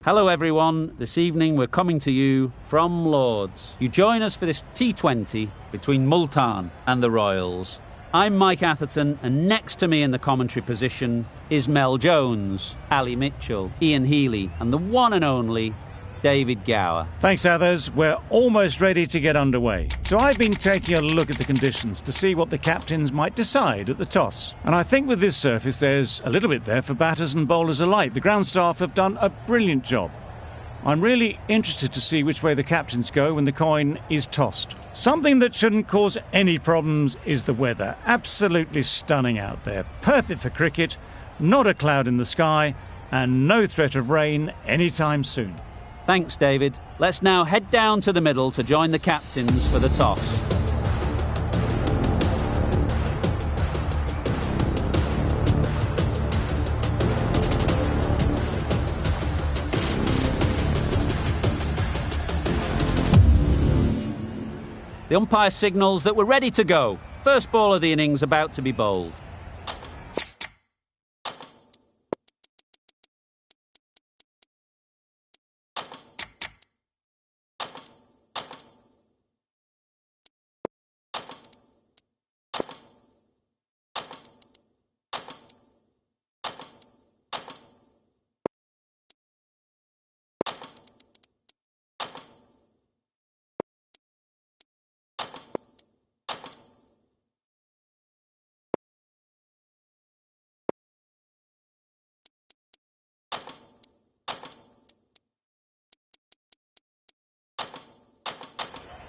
Hello everyone, this evening we're coming to you from Lords. You join us for this T20 between Multan and the Royals. I'm Mike Atherton, and next to me in the commentary position is Mel Jones, Ali Mitchell, Ian Healy and the one and only David Gower. Thanks, others. We're almost ready to get underway. So I've been taking a look at the conditions to see what the captains might decide at the toss. And I think with this surface there's a little bit there for batters and bowlers alike. The ground staff have done a brilliant job. I'm really interested to see which way the captains go when the coin is tossed. Something that shouldn't cause any problems is the weather. Absolutely stunning out there. Perfect for cricket, not a cloud in the sky, and no threat of rain anytime soon. Thanks, David. Let's now head down to the middle to join the captains for the toss. The umpire signals that we're ready to go. First ball of the innings about to be bowled.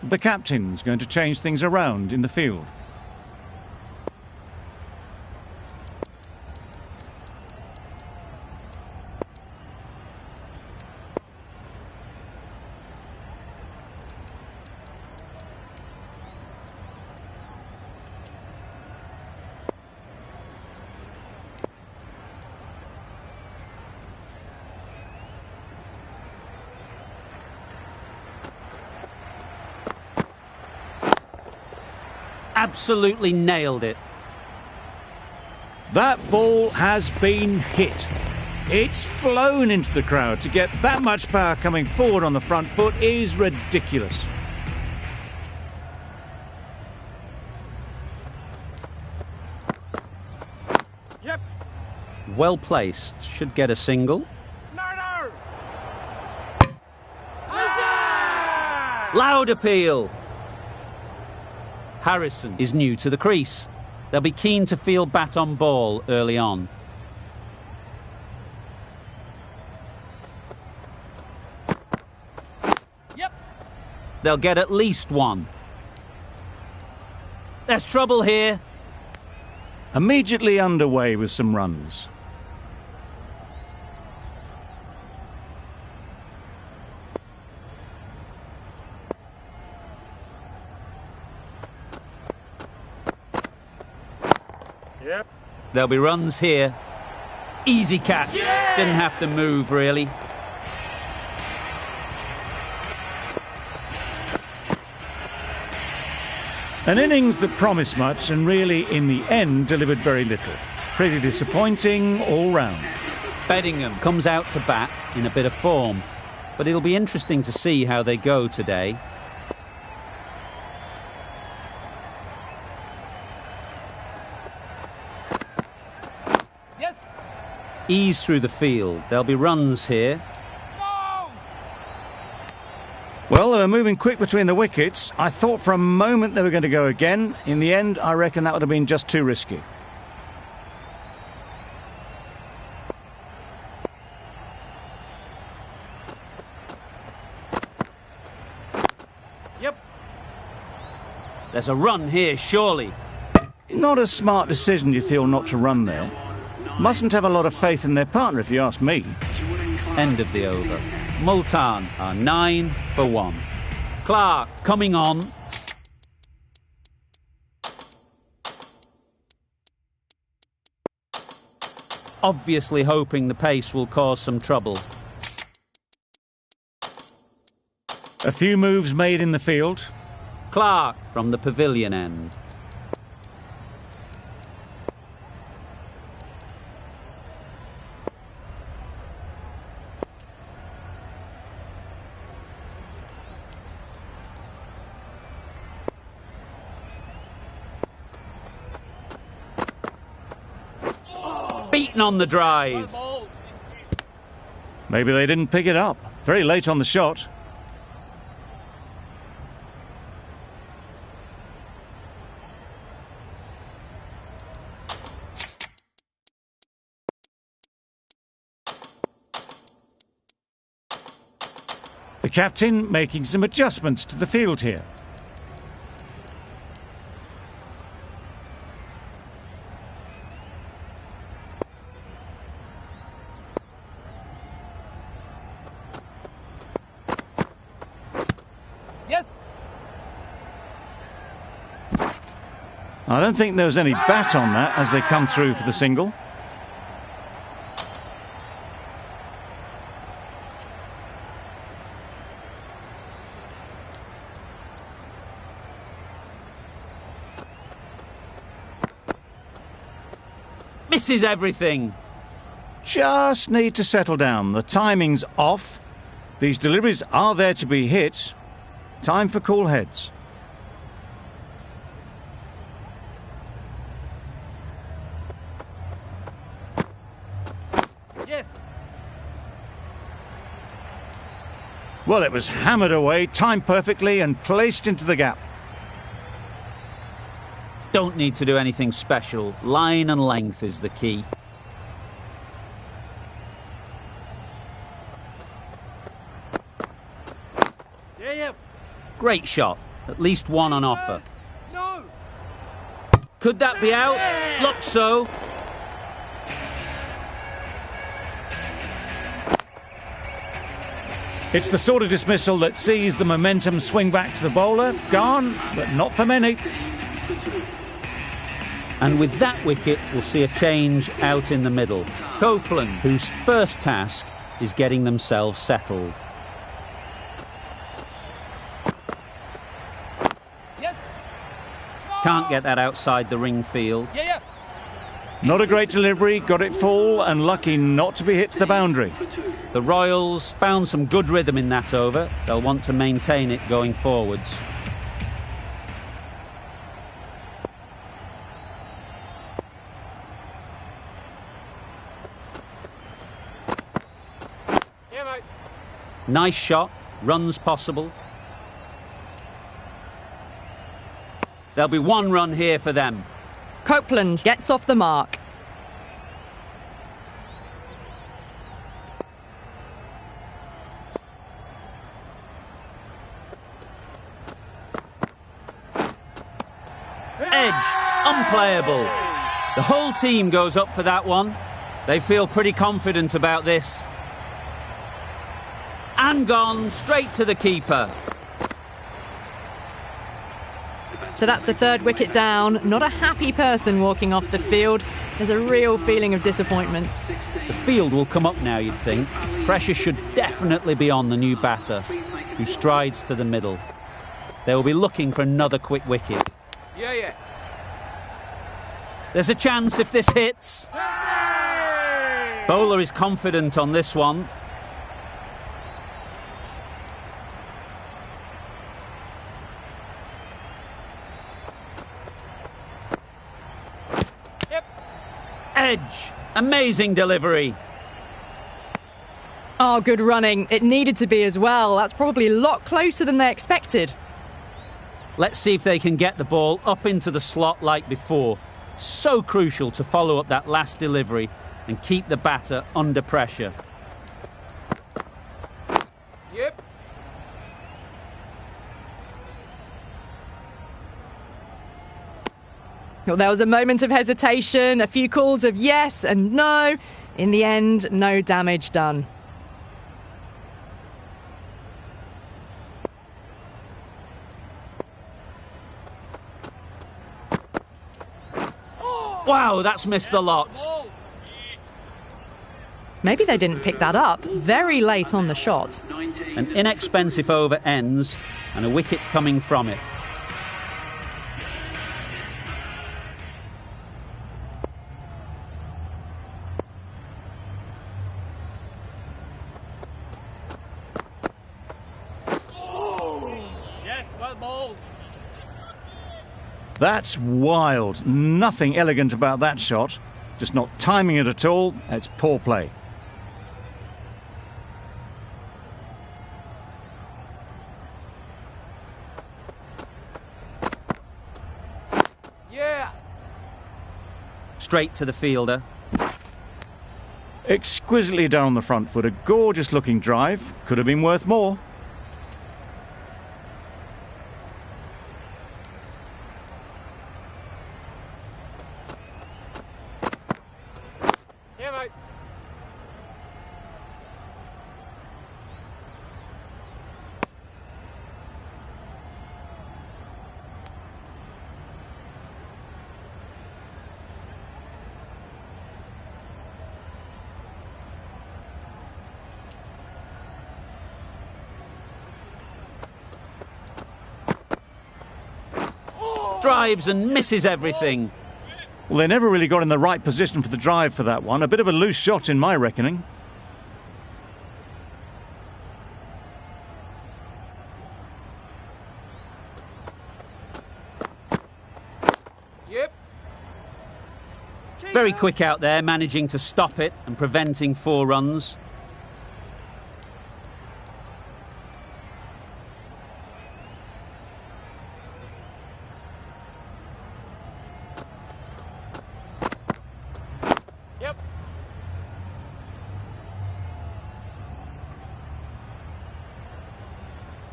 The captain's going to change things around in the field. Absolutely nailed it. That ball has been hit. It's flown into the crowd. To get that much power coming forward on the front foot is ridiculous. Yep. Well placed. Should get a single. No! Loud appeal. Harrison is new to the crease. They'll be keen to field bat on ball early on. Yep. They'll get at least one. There's trouble here. Immediately underway with some runs. Yep. There'll be runs here. Easy catch. Yeah! Didn't have to move, really. An innings that promised much and really, in the end, delivered very little. Pretty disappointing all round. Bedingham comes out to bat in a bit of form, but it'll be interesting to see how they go today. Yes. Ease through the field. There'll be runs here. No! Well, they were moving quick between the wickets. I thought for a moment they were going to go again. In the end, I reckon that would have been just too risky. Yep. There's a run here, surely. Not a smart decision, you feel, not to run there. Mustn't have a lot of faith in their partner, if you ask me. End of the over. Multan are 9 for 1. Clark coming on. Obviously hoping the pace will cause some trouble. A few moves made in the field. Clark from the pavilion end. beaten on the drive. Well bowled. Maybe they didn't pick it up. Very late on the shot. The captain making some adjustments to the field here. Yes. I don't think there was any bat on that as they come through for the single. Misses everything. Just need to settle down. The timing's off. These deliveries are there to be hit. Time for cool heads. Yes. Well, it was hammered away, timed perfectly and placed into the gap. Don't need to do anything special. Line and length is the key. Yeah. Great shot. At least one on offer. No. Could that be out? Looks so. It's the sort of dismissal that sees the momentum swing back to the bowler. Gone, but not for many. And with that wicket, we'll see a change out in the middle. Copeland, whose first task is getting themselves settled. Yes. Can't get that outside the ring field. Yeah. Not a great delivery, got it full and lucky not to be hit to the boundary. The Royals found some good rhythm in that over. They'll want to maintain it going forwards. Yeah, mate. Nice shot. Runs possible. There'll be one run here for them. Copeland gets off the mark. Edge, unplayable. The whole team goes up for that one. They feel pretty confident about this. And gone straight to the keeper. So that's the third wicket down. Not a happy person walking off the field. There's a real feeling of disappointment. The field will come up now, you'd think. Pressure should definitely be on the new batter, who strides to the middle. They will be looking for another quick wicket. Yeah. There's a chance if this hits. Bowler is confident on this one. Yep. Edge, amazing delivery. Oh, good running. It needed to be as well. That's probably a lot closer than they expected. Let's see if they can get the ball up into the slot like before. So crucial to follow up that last delivery and keep the batter under pressure. Yep. Well, there was a moment of hesitation, a few calls of yes and no. In the end, no damage done. Wow, that's missed the lot. Ball. Maybe they didn't pick that up very late on the shot. An inexpensive over ends and a wicket coming from it. Yes, well bowled. That's wild. Nothing elegant about that shot. Just not timing it at all. That's poor play. Yeah. Straight to the fielder. Exquisitely done on the front foot. A gorgeous looking drive. Could have been worth more. Yeah, mate. Drives and misses everything. Well, they never really got in the right position for the drive for that one. A bit of a loose shot in my reckoning. Yep. Very quick out there, managing to stop it and preventing 4 runs. Yep.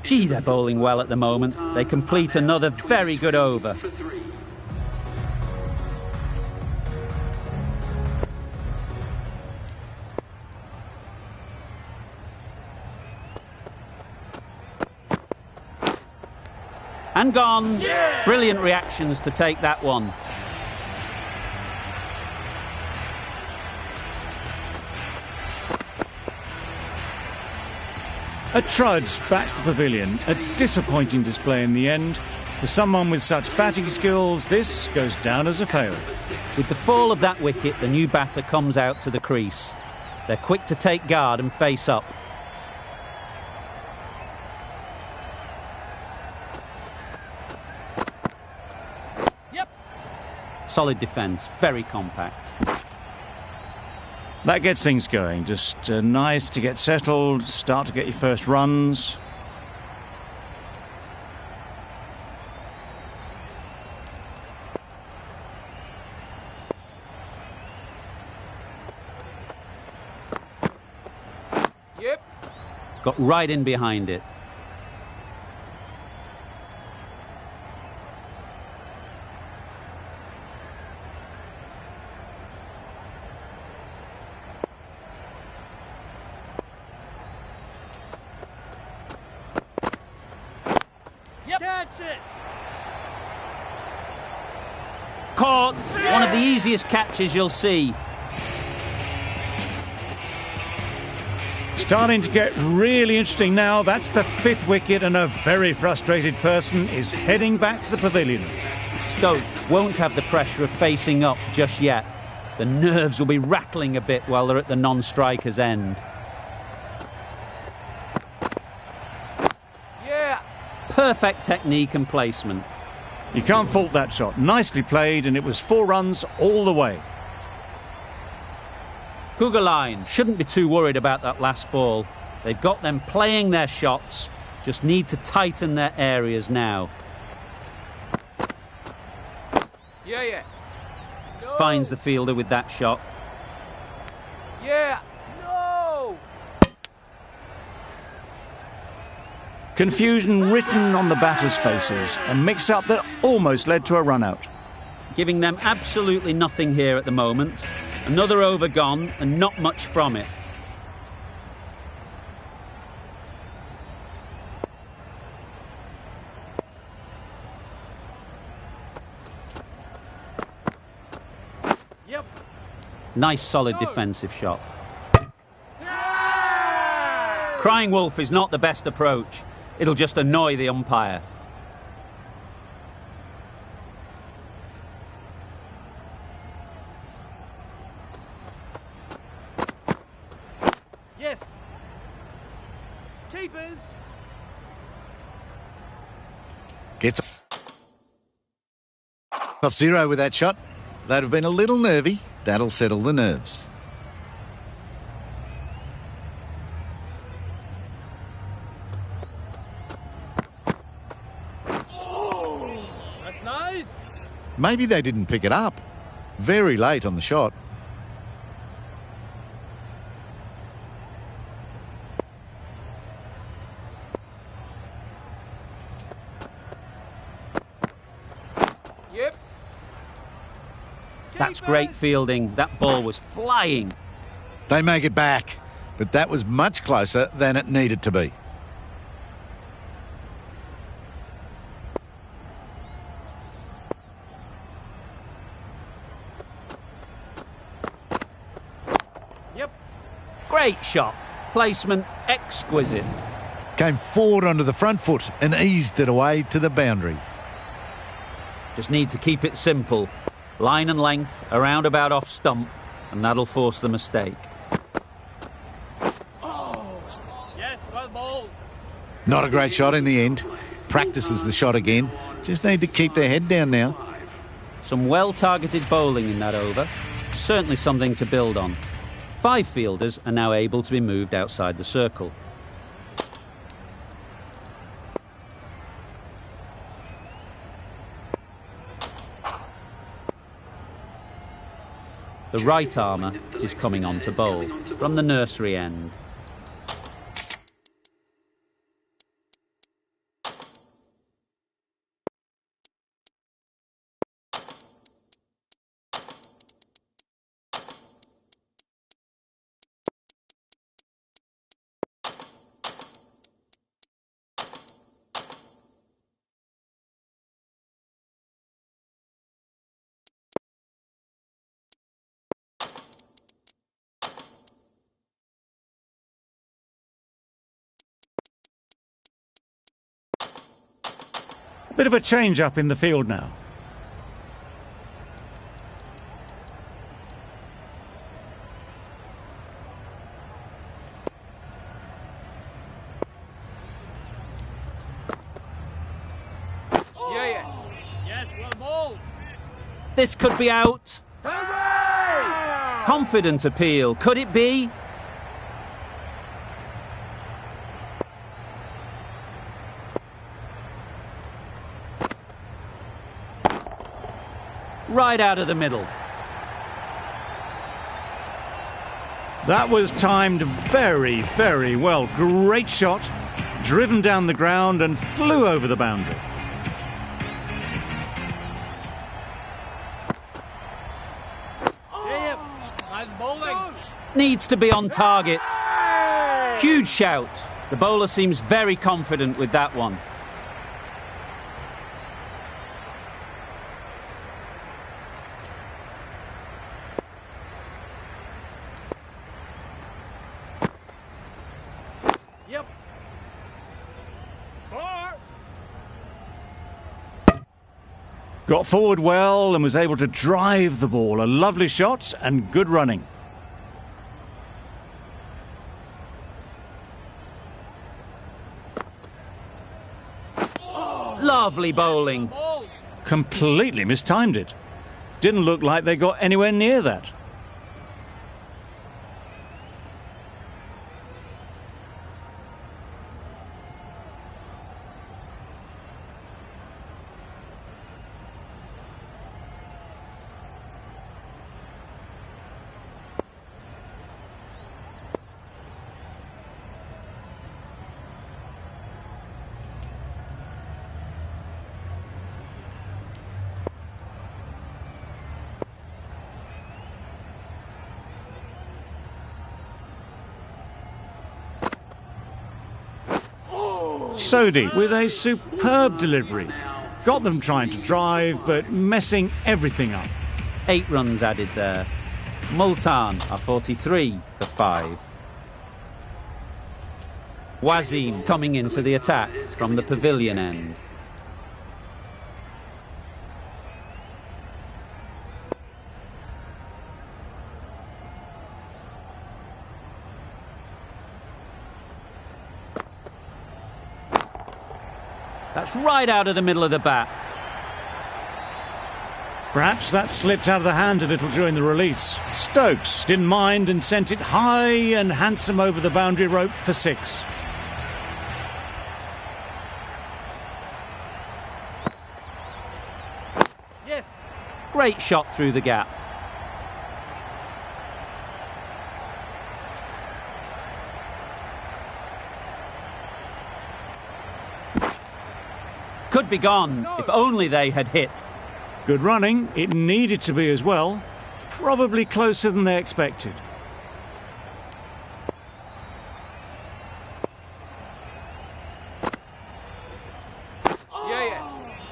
Gee, they're bowling well at the moment. They complete another very good over. And gone. Yeah! Brilliant reactions to take that one. A trudge back to the pavilion. A disappointing display in the end. For someone with such batting skills, this goes down as a fail. With the fall of that wicket, the new batter comes out to the crease. They're quick to take guard and face up. Yep. Solid defence, very compact. That gets things going. Just nice to get settled, start to get your first runs. Yep. Got right in behind it. Yep. Catch it. Caught. One of the easiest catches you'll see. Starting to get really interesting now. That's the 5th wicket, and a very frustrated person is heading back to the pavilion. Stokes won't have the pressure of facing up just yet. The nerves will be rattling a bit while they're at the non-striker's end. Yeah. Perfect technique and placement. You can't fault that shot. Nicely played, and it was 4 runs all the way. Cougar line shouldn't be too worried about that last ball. They've got them playing their shots, just need to tighten their areas now. Yeah. No. Finds the fielder with that shot. Yeah. No. Confusion written on the batters' faces. A mix-up that almost led to a run-out. Giving them absolutely nothing here at the moment. Another over gone and not much from it. Yep. Nice solid defensive shot. Yeah! Crying wolf is not the best approach. It'll just annoy the umpire. Yes. Keepers. Gets off 0 with that shot. They'd have been a little nervy. That'll settle the nerves. That's nice. Maybe they didn't pick it up. Very late on the shot. Yep. That's great fielding. That ball was flying. They make it back, but that was much closer than it needed to be. Yep. Great shot. Placement exquisite. Came forward onto the front foot and eased it away to the boundary. Just need to keep it simple. Line and length, around about off stump, and that'll force the mistake. Yes, well bowled. Not a great shot in the end. Practices the shot again. Just need to keep their head down now. Some well-targeted bowling in that over. Certainly something to build on. 5 fielders are now able to be moved outside the circle. The right armour is coming on to bowl from the nursery end. Bit of a change-up in the field now. Yeah. Yes, well bowled. This could be out. Confident appeal. Could it be? Right out of the middle. That was timed very, very well. Great shot. Driven down the ground and flew over the boundary. Yeah. Nice bowling. Needs to be on target. Huge shout. The bowler seems very confident with that one. Yep. 4. Got forward well and was able to drive the ball. A lovely shot and good running. Lovely bowling. Bowled. Completely mistimed it. Didn't look like they got anywhere near that. Sodhi with a superb delivery. Got them trying to drive, but messing everything up. 8 runs added there. Multan are 43 for 5. Wazim coming into the attack from the pavilion end. That's right out of the middle of the bat. Perhaps that slipped out of the hand a little during the release. Stokes didn't mind and sent it high and handsome over the boundary rope for 6. Yes. Great shot through the gap. Could be gone if only they had hit. Good running. It needed to be as well. Probably closer than they expected.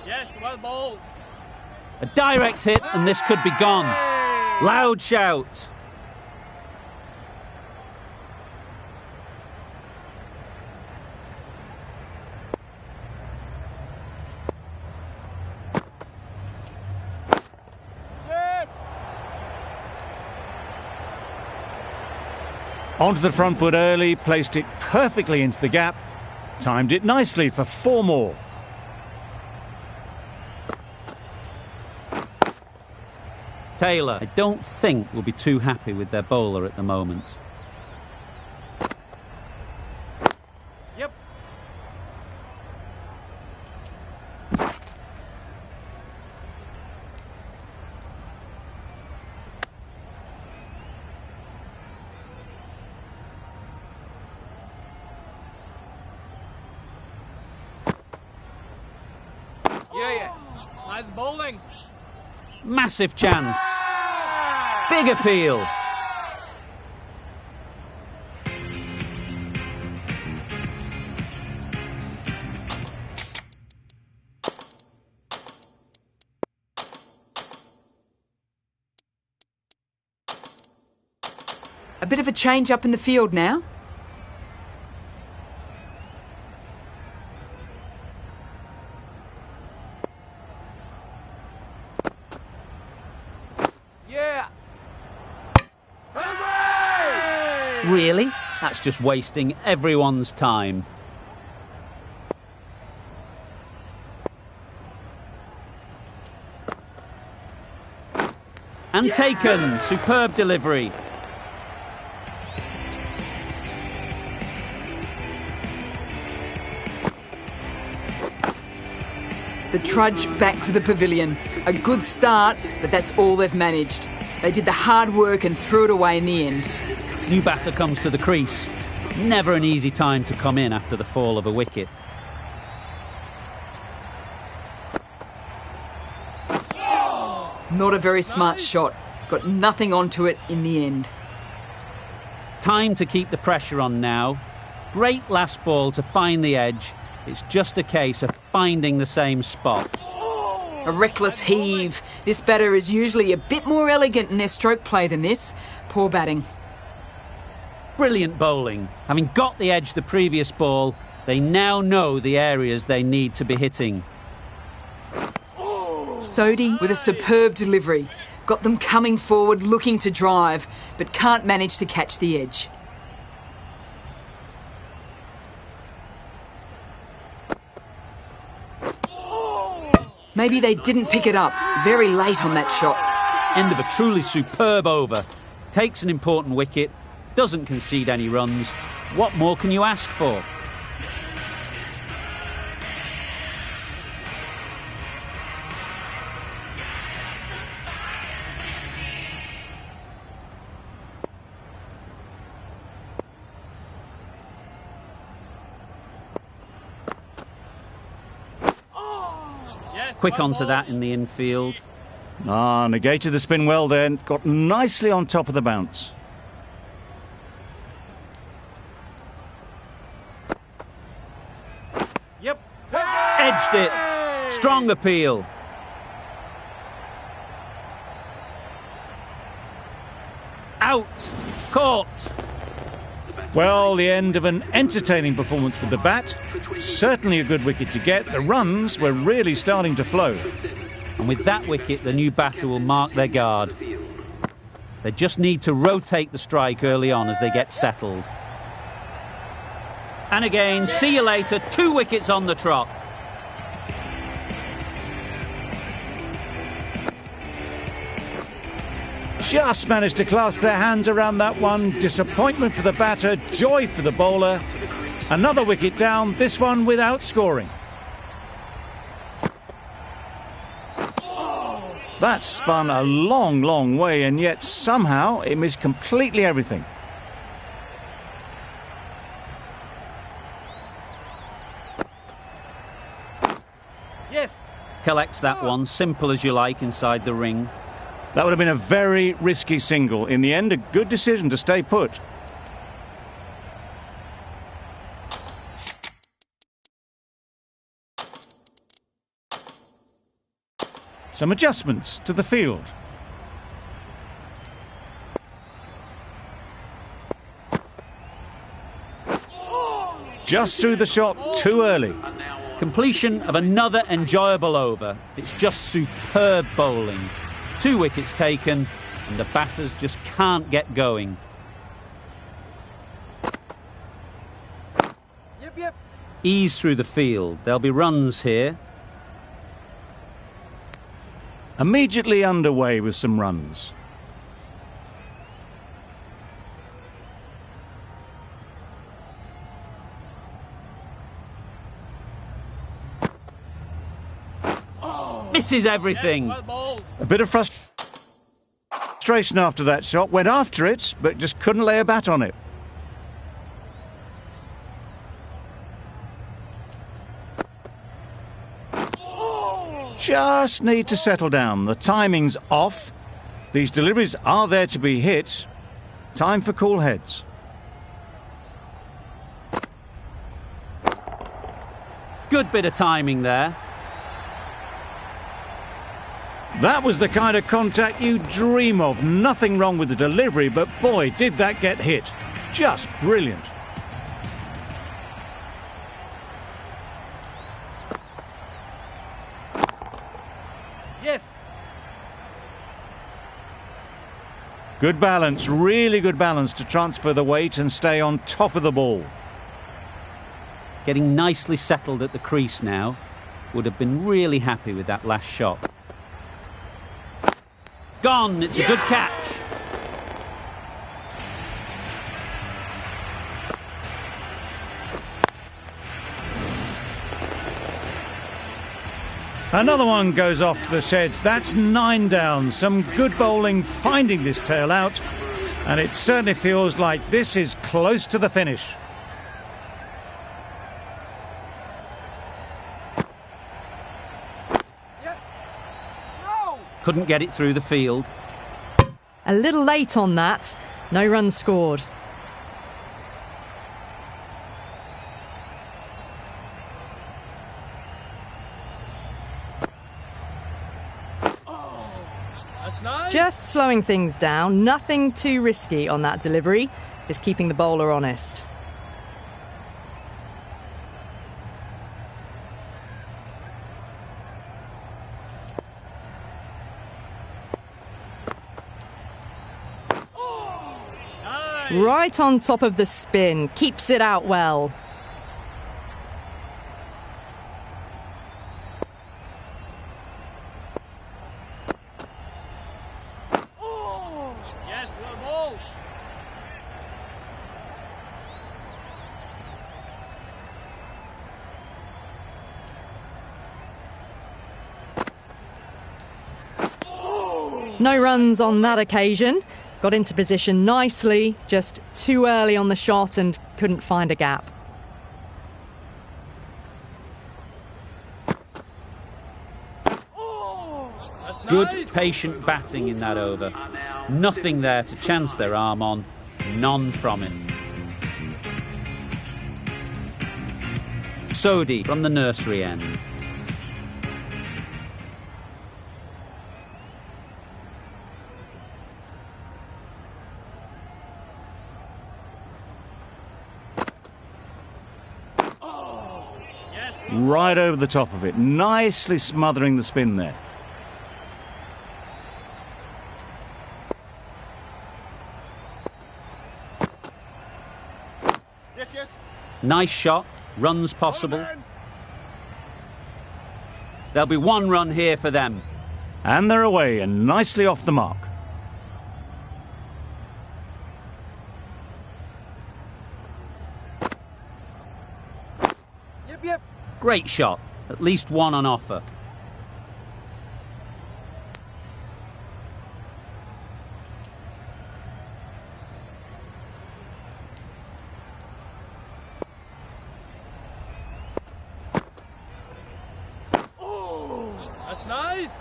Yes, well bowled. A direct hit and this could be gone. Loud shout. Onto the front foot early, placed it perfectly into the gap, timed it nicely for 4 more. Taylor, I don't think will be too happy with their bowler at the moment. Yep. Nice bowling. Massive chance. Big appeal. A bit of a change up in the field now. Really? That's just wasting everyone's time. And taken. Superb delivery. The trudge back to the pavilion. A good start, but that's all they've managed. They did the hard work and threw it away in the end. New batter comes to the crease. Never an easy time to come in after the fall of a wicket. Not a very smart shot. Got nothing onto it in the end. Time to keep the pressure on now. Great last ball to find the edge. It's just a case of finding the same spot. A reckless heave. This batter is usually a bit more elegant in their stroke play than this. Poor batting. Brilliant bowling. Having got the edge the previous ball, they now know the areas they need to be hitting. Sodhi with a superb delivery. Got them coming forward looking to drive, but can't manage to catch the edge. Maybe they didn't pick it up. Very late on that shot. End of a truly superb over. Takes an important wicket. Doesn't concede any runs. What more can you ask for? Quick onto that in the infield. Negated the spin well then. Got nicely on top of the bounce. Yep. Edged it. Strong appeal. Out. Caught. Well, the end of an entertaining performance with the bat. Certainly a good wicket to get. The runs were really starting to flow. And with that wicket, the new batter will mark their guard. They just need to rotate the strike early on as they get settled. And again, see you later, 2 wickets on the trot. just managed to clasp their hands around that one. Disappointment for the batter, joy for the bowler. Another wicket down, this one without scoring. That spun a long, long way, and yet somehow it missed completely everything. Yes. Collects that one, simple as you like, inside the ring. That would have been a very risky single. In the end, a good decision to stay put. Some adjustments to the field. Just threw the shot too early. Completion of another enjoyable over. It's just superb bowling. 2 wickets taken, and the batters just can't get going. Yep. Ease through the field. There'll be runs here. Immediately underway with some runs. Misses everything. Well bowled. A bit of frustration after that shot. Went after it, but just couldn't lay a bat on it. Just need to settle down. The timing's off. These deliveries are there to be hit. Time for cool heads. Good bit of timing there. That was the kind of contact you dream of. Nothing wrong with the delivery, but boy, did that get hit. Just brilliant. Yes. Good balance, really good balance to transfer the weight and stay on top of the ball. Getting nicely settled at the crease now. Would have been really happy with that last shot. Gone, it's a good catch. Another one goes off to the sheds. That's 9 down. Some good bowling finding this tail out. And it certainly feels like this is close to the finish. Couldn't get it through the field. A little late on that. No runs scored. That's nice. Just slowing things down. Nothing too risky on that delivery. Just keeping the bowler honest. Right on top of the spin. Keeps it out well. Yes, well bowled. No runs on that occasion. Got into position nicely, just too early on the shot and couldn't find a gap. That's Good, nice. patient batting in that over. Nothing there to chance their arm on. None from him. Sodhi from the nursery end. Right over the top of it. Nicely smothering the spin there. Yes. Nice shot. Runs possible. There'll be 1 run here for them. And they're away and nicely off the mark. Great shot. At least one on offer. That's nice.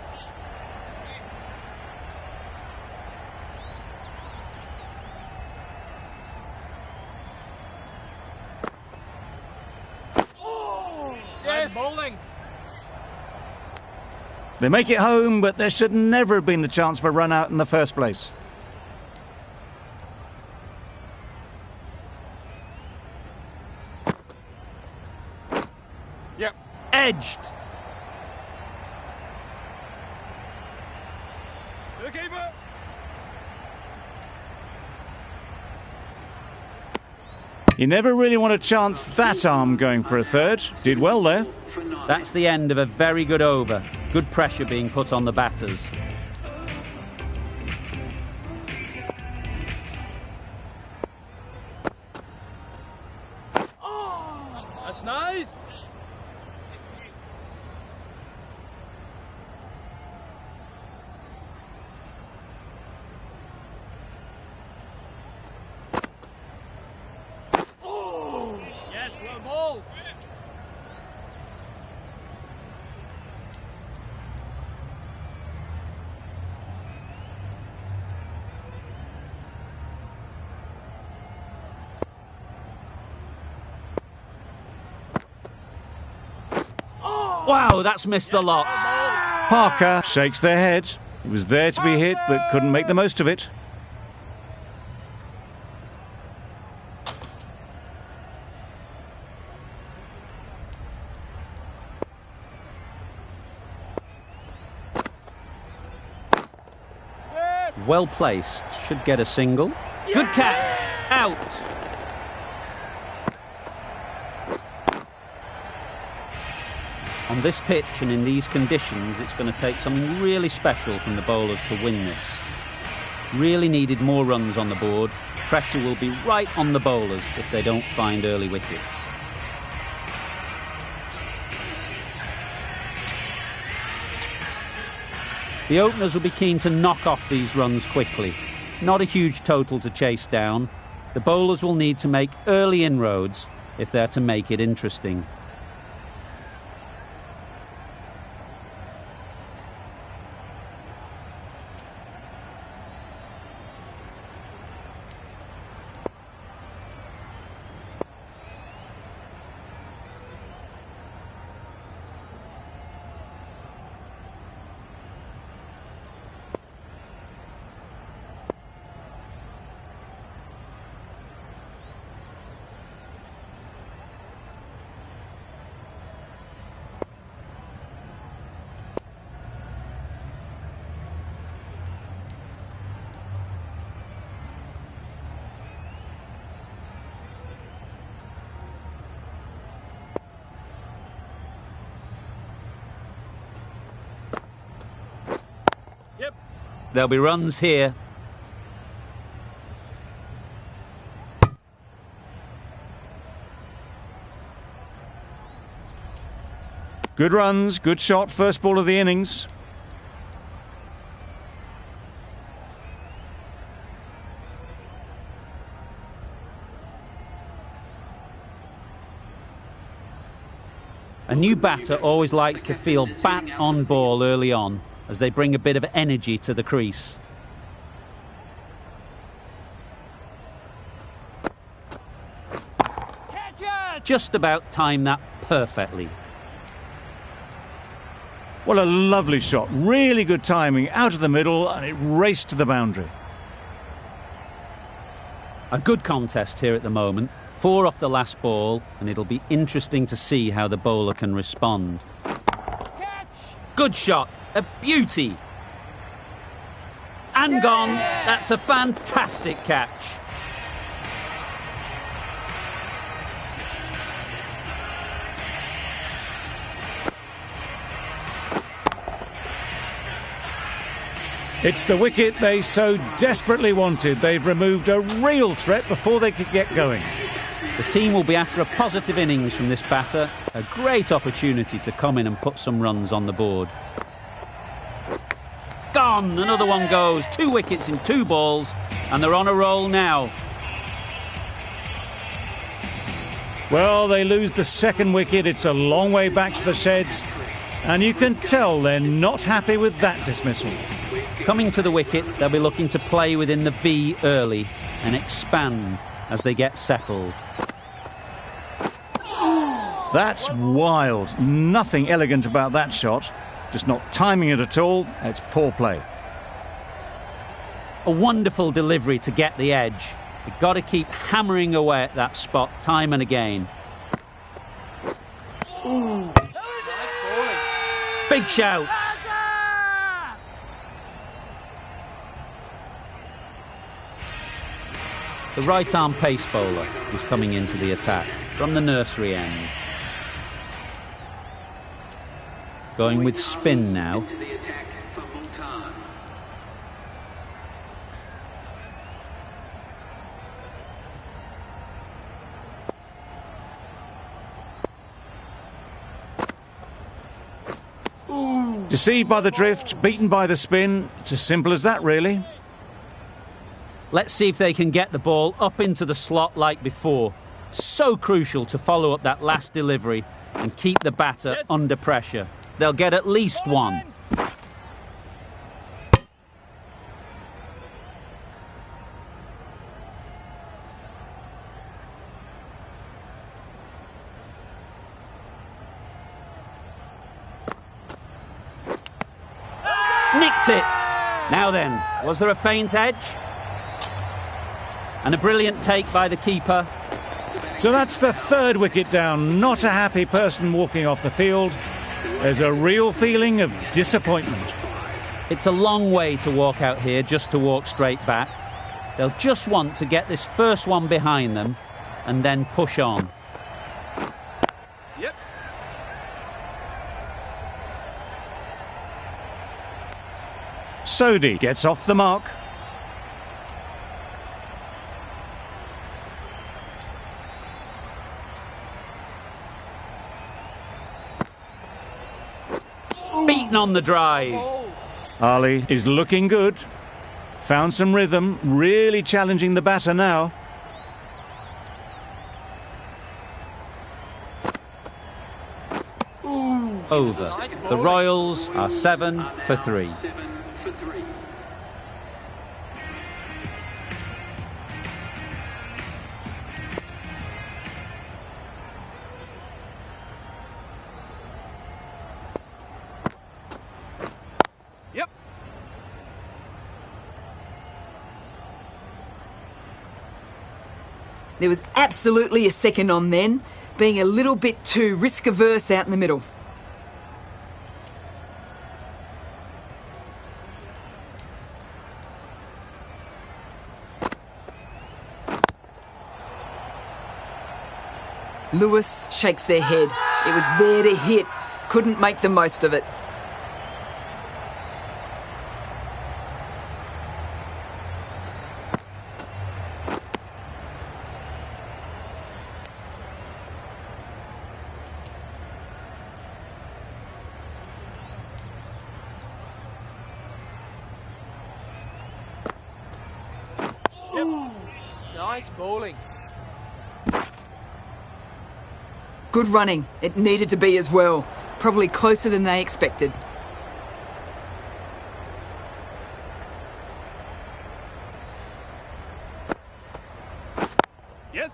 Yes. Bowling. They make it home, but there should never have been the chance for a run out in the first place. Yep. Edged. To the keeper. You never really want to chance that arm going for a third. Did well there. That's the end of a very good over. Good pressure being put on the batters. That's nice. Yes, well bowled. Wow, that's missed the lot. Parker shakes their head. He was there to be hit, but couldn't make the most of it. Well placed. Should get a single. Good catch. Out. On this pitch and in these conditions, it's going to take something really special from the bowlers to win this. Really needed more runs on the board. Pressure will be right on the bowlers if they don't find early wickets. The openers will be keen to knock off these runs quickly. Not a huge total to chase down. The bowlers will need to make early inroads if they're to make it interesting. Yep. There'll be runs here. Good runs, good shot, first ball of the innings. A new batter always likes to feel bat on ball early on, as they bring a bit of energy to the crease. Catch it! Just about timed that perfectly. Well, a lovely shot. Really good timing. Out of the middle, and it raced to the boundary. A good contest here at the moment. 4 off the last ball, and it'll be interesting to see how the bowler can respond. Catch! Good shot. A beauty. And gone. That's a fantastic catch. It's the wicket they so desperately wanted. They've removed a real threat before they could get going. The team will be after a positive innings from this batter. A great opportunity to come in and put some runs on the board. Gone! Another one goes. 2 wickets in 2 balls, and they're on a roll now. Well, they lose the second wicket. It's a long way back to the sheds, and you can tell they're not happy with that dismissal. Coming to the wicket, they'll be looking to play within the V early and expand as they get settled. That's wild. Nothing elegant about that shot. Just not timing it at all. It's poor play. A wonderful delivery to get the edge. You've got to keep hammering away at that spot time and again. Big shout. The right-arm pace bowler is coming into the attack from the nursery end. Going with spin now. Deceived by the drift, beaten by the spin. It's as simple as that, really. Let's see if they can get the ball up into the slot like before. So crucial to follow up that last delivery and keep the batter under pressure. They'll get at least one. Nicked it! Now then, was there a feint edge? And a brilliant take by the keeper. So that's the 3rd wicket down. Not a happy person walking off the field. There's a real feeling of disappointment. It's a long way to walk out here just to walk straight back. They'll just want to get this first one behind them and then push on. Yep. Sodhi gets off the mark. Beaten on the drive. Ali is looking good. Found some rhythm, really challenging the batter now. Over. The Royals are 7 for 3. Yep. There was absolutely a second on then, being a little bit too risk-averse out in the middle. Lewis shakes their head. It was there to hit. Couldn't make the most of it. Nice bowling. Good running. It needed to be as well. Probably closer than they expected. Yes.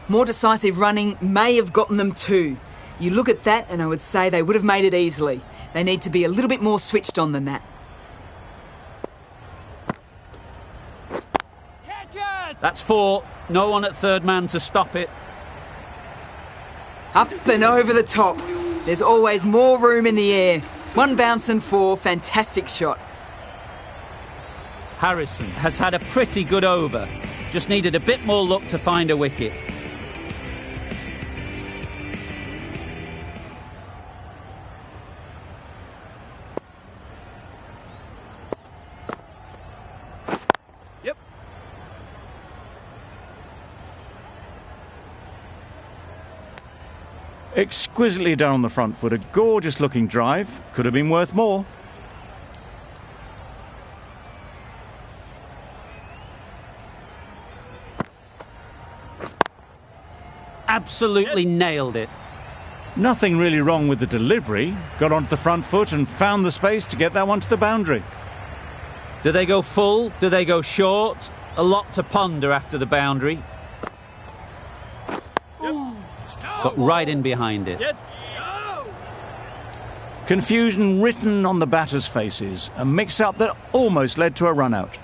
More decisive running may have gotten them too. You look at that and I would say they would have made it easily. They need to be a little bit more switched on than that. Catch it. That's 4. No one at third man to stop it. Up and over the top. There's always more room in the air. 1 bounce and 4. Fantastic shot. Harrison has had a pretty good over. Just needed a bit more luck to find a wicket. Exquisitely done on the front foot. A gorgeous looking drive. Could have been worth more. Absolutely nailed it. Nothing really wrong with the delivery. Got onto the front foot and found the space to get that one to the boundary. Do they go full? Do they go short? A lot to ponder after the boundary. Got right in behind it. Yes. Go. Confusion written on the batters' faces. A mix-up that almost led to a run-out.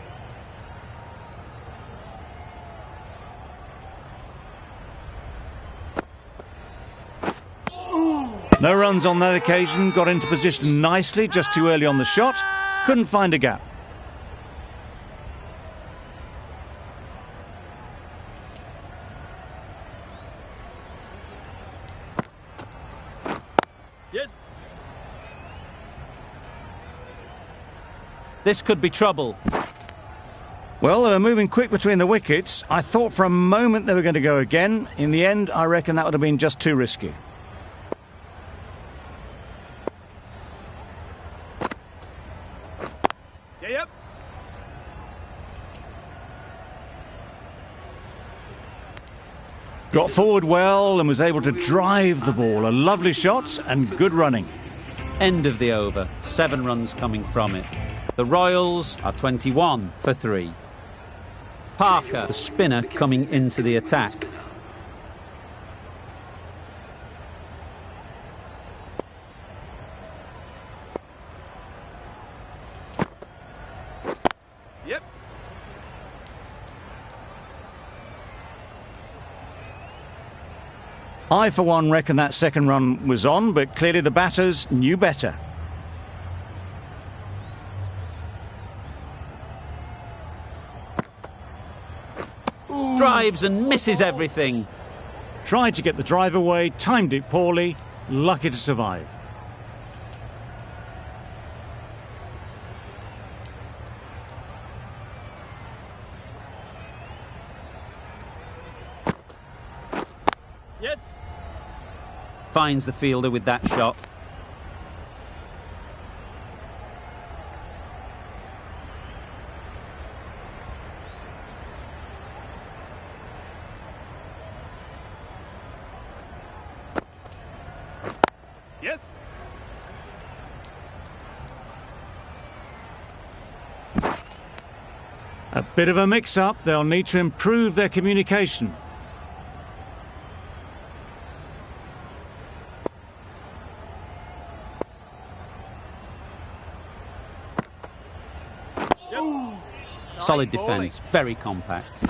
No runs on that occasion. Got into position nicely, just too early on the shot. Couldn't find a gap. Yes. This could be trouble. Well, they were moving quick between the wickets. I thought for a moment they were going to go again. In the end, I reckon that would have been just too risky. Yep. Got forward well and was able to drive the ball. A lovely shot and good running. End of the over. 7 runs coming from it. The Royals are 21 for 3. Parker, the spinner, coming into the attack. Yep. I, for one, reckon that second run was on, but clearly the batters knew better. Drives and misses everything. Tried to get the drive away, timed it poorly, lucky to survive. Yes. Finds the fielder with that shot. Yes. A bit of a mix-up. They'll need to improve their communication. Solid Nice bowling. defence, very compact.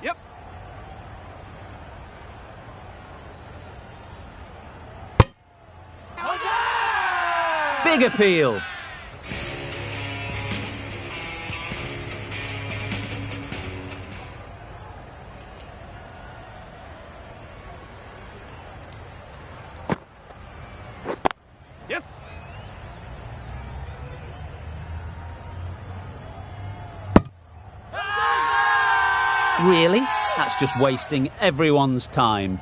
Yep. Big appeal. Yes. Really? That's just wasting everyone's time.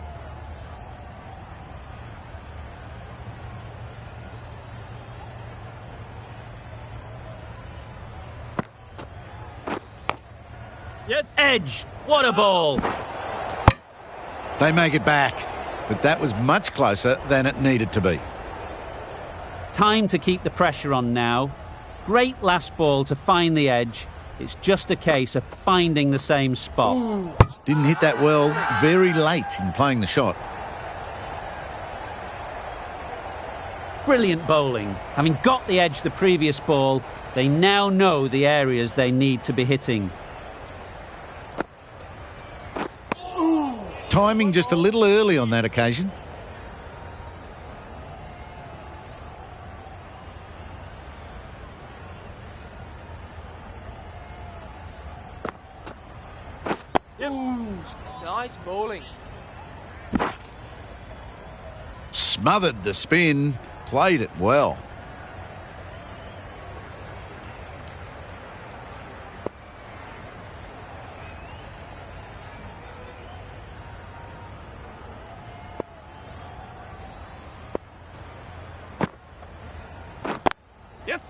Yes. Edge! What a ball! They make it back, but that was much closer than it needed to be. Time to keep the pressure on now. Great last ball to find the edge. It's just a case of finding the same spot. Didn't hit that well, very late in playing the shot. Brilliant bowling. Having got the edge the previous ball, they now know the areas they need to be hitting. Timing just a little early on that occasion. Yep. Nice bowling. Smothered the spin, Played it well. Yes.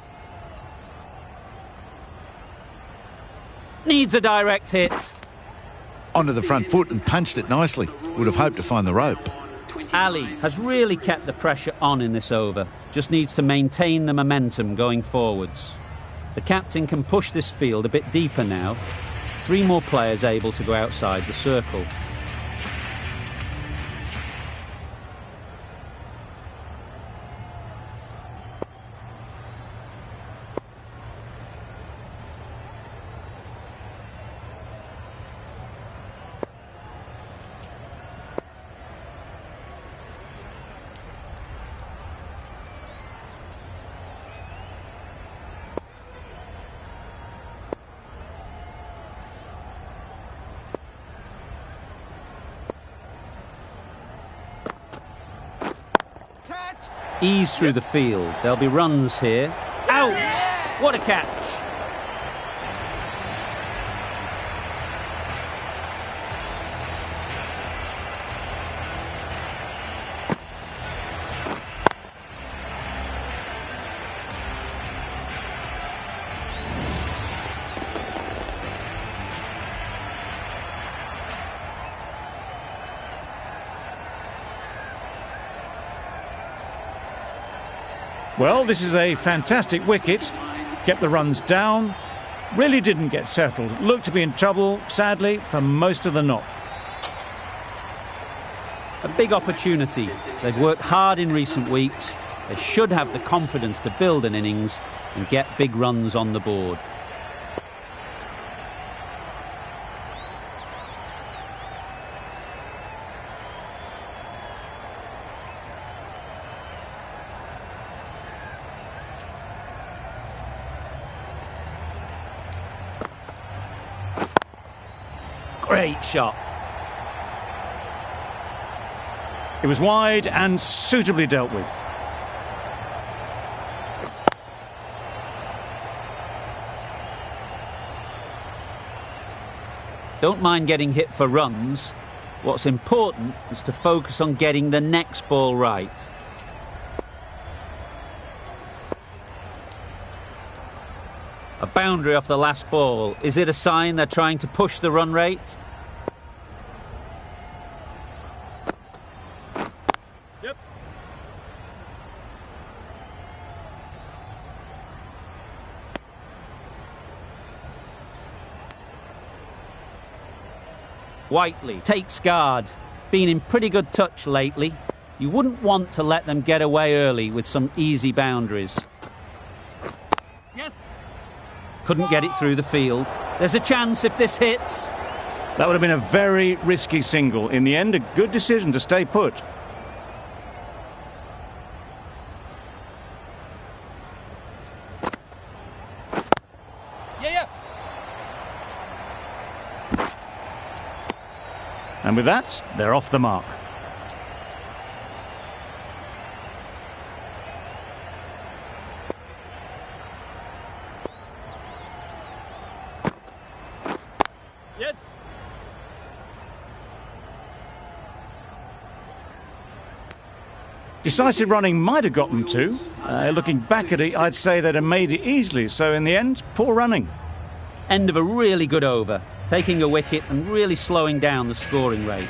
Needs a direct hit. Onto the front foot and punched it nicely. Would have hoped to find the rope. Ali has really kept the pressure on in this over. Just needs to maintain the momentum going forwards. The captain can push this field a bit deeper now. 3 more players able to go outside the circle. Ease through the field. There'll be runs here. Out! What a catch! Well, this is a fantastic wicket. Kept the runs down. Really didn't get settled. Looked to be in trouble, sadly, for most of the knock. A big opportunity. They've worked hard in recent weeks. They should have the confidence to build an innings and get big runs on the board. Great shot. It was wide and suitably dealt with. Don't mind getting hit for runs. What's important is to focus on getting the next ball right. A boundary off the last ball. Is it a sign they're trying to push the run rate? Yep. Whiteley takes guard. Been in pretty good touch lately. You wouldn't want to let them get away early with some easy boundaries. Yes. Couldn't get it through the field. There's a chance if this hits. That would have been a very risky single. In the end, a good decision to stay put. Yeah. And with that, they're off the mark. Yes. Decisive running might have got them to. Looking back at it, I'd say they'd have made it easily. So in the end, poor running. End of a really good over. Taking a wicket and really slowing down the scoring rate.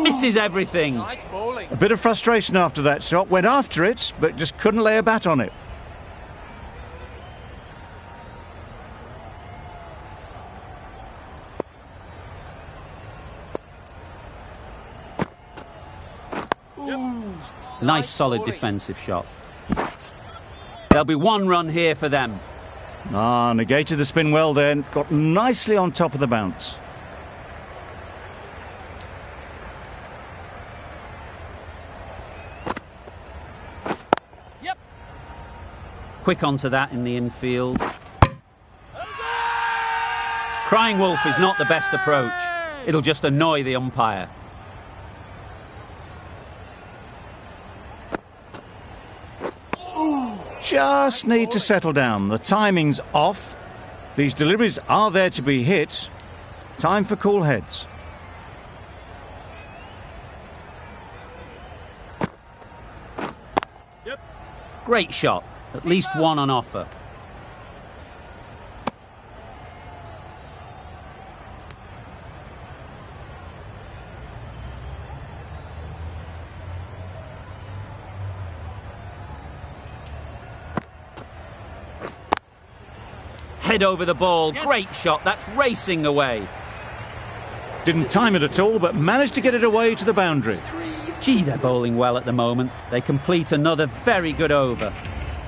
Misses everything. Nice bowling. A bit of frustration after that shot. Went after it, but just couldn't lay a bat on it. Nice solid defensive shot. There'll be 1 run here for them. Negated the spin well then. Got nicely on top of the bounce. Yep. Quick onto that in the infield. Crying wolf is not the best approach. It'll just annoy the umpire. Just need to settle down. The timing's off. These deliveries are there to be hit. Time for cool heads. Yep. Great shot. At least one on offer. Head over the ball. Great shot. That's racing away. Didn't time it at all, but managed to get it away to the boundary. Gee, they're bowling well at the moment. They complete another very good over.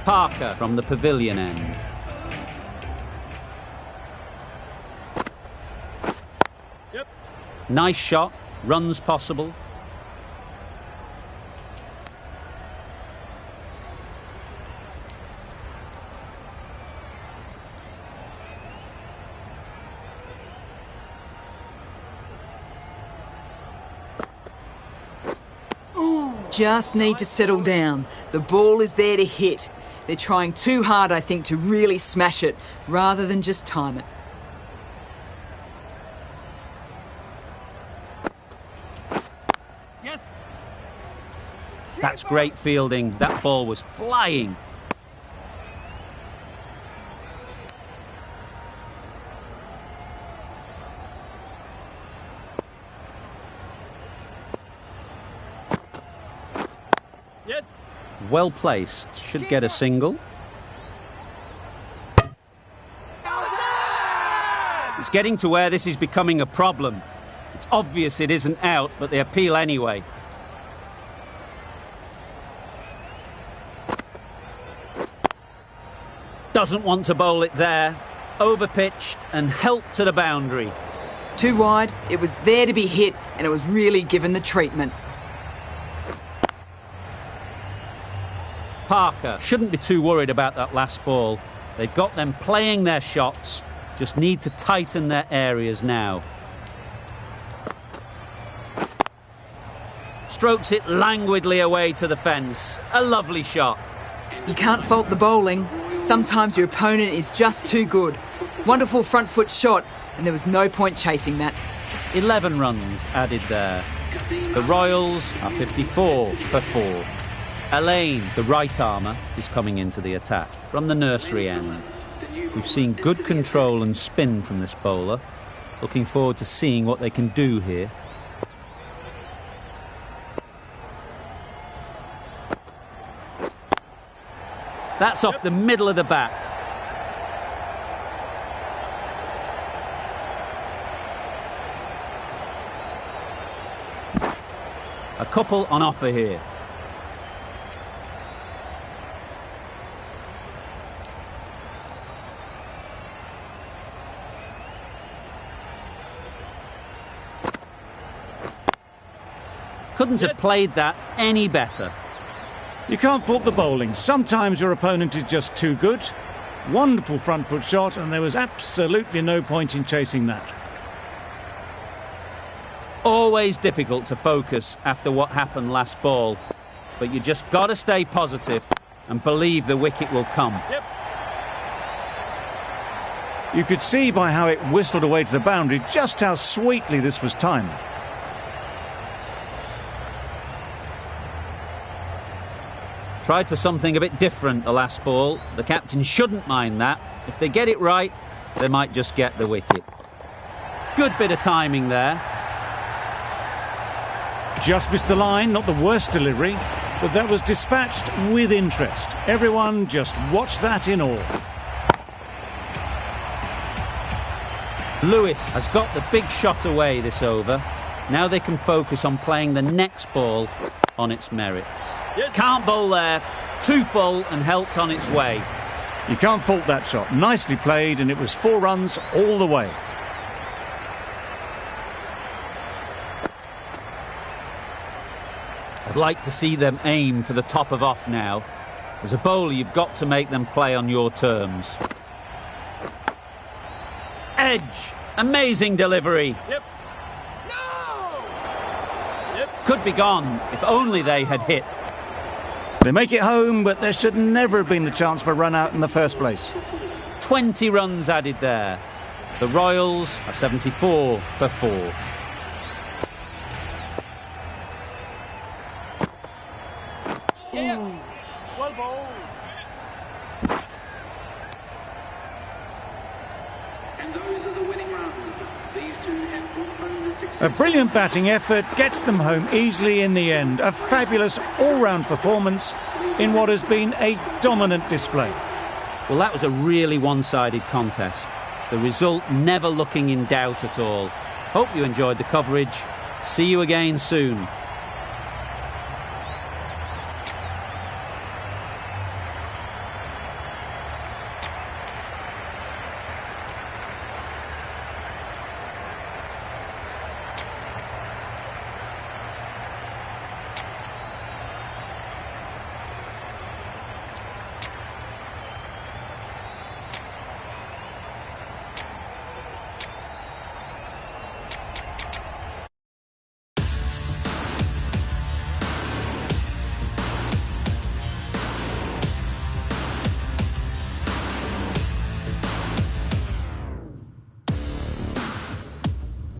Parker from the pavilion end. Yep. Nice shot. Runs possible. Just need to settle down. The ball is there to hit. They're trying too hard, I think, to really smash it, rather than just time it. Yes. That's great fielding. That ball was flying. Yes. Well placed. Should get a single. It's getting to where this is becoming a problem. It's obvious it isn't out, but they appeal anyway. Doesn't want to bowl it there. Overpitched and helped to the boundary. Too wide, it was there to be hit, and it was really given the treatment. Parker shouldn't be too worried about that last ball. They've got them playing their shots, just need to tighten their areas now. Strokes it languidly away to the fence. A lovely shot. You can't fault the bowling. Sometimes your opponent is just too good. Wonderful front foot shot, and there was no point chasing that. 11 runs added there. The Royals are 54 for 4. Elaine, the right armour, is coming into the attack from the nursery end. We've seen good control and spin from this bowler. Looking forward to seeing what they can do here. That's off the middle of the bat. A couple on offer here. Couldn't have played that any better. You can't fault the bowling. Sometimes your opponent is just too good. Wonderful front foot shot, and there was absolutely no point in chasing that. Always difficult to focus after what happened last ball, but you just got to stay positive and believe the wicket will come. Yep. You could see by how it whistled away to the boundary just how sweetly this was timed. Tried for something a bit different the last ball. The captain shouldn't mind that. If they get it right, they might just get the wicket. Good bit of timing there. Just missed the line, not the worst delivery, but that was dispatched with interest. Everyone just watched that in awe. Lewis has got the big shot away this over. Now they can focus on playing the next ball on its merits. Yes. Can't bowl there. Too full and helped on its way. You can't fault that shot. Nicely played, and it was 4 runs all the way. I'd like to see them aim for the top of off now. As a bowler, you've got to make them play on your terms. Edge. Amazing delivery. Yep. No! Yep. Could be gone if only they had hit. They make it home, but there should never have been the chance for a run out in the first place. 20 runs added there. The Royals are 74 for 4. Yeah. Well bowled. And those are the winning runs. These two have brought home the success. A brilliant batting effort gets them home easily in the end. A fabulous all-round performance in what has been a dominant display. Well, that was a really one-sided contest. The result never looking in doubt at all. Hope you enjoyed the coverage. See you again soon.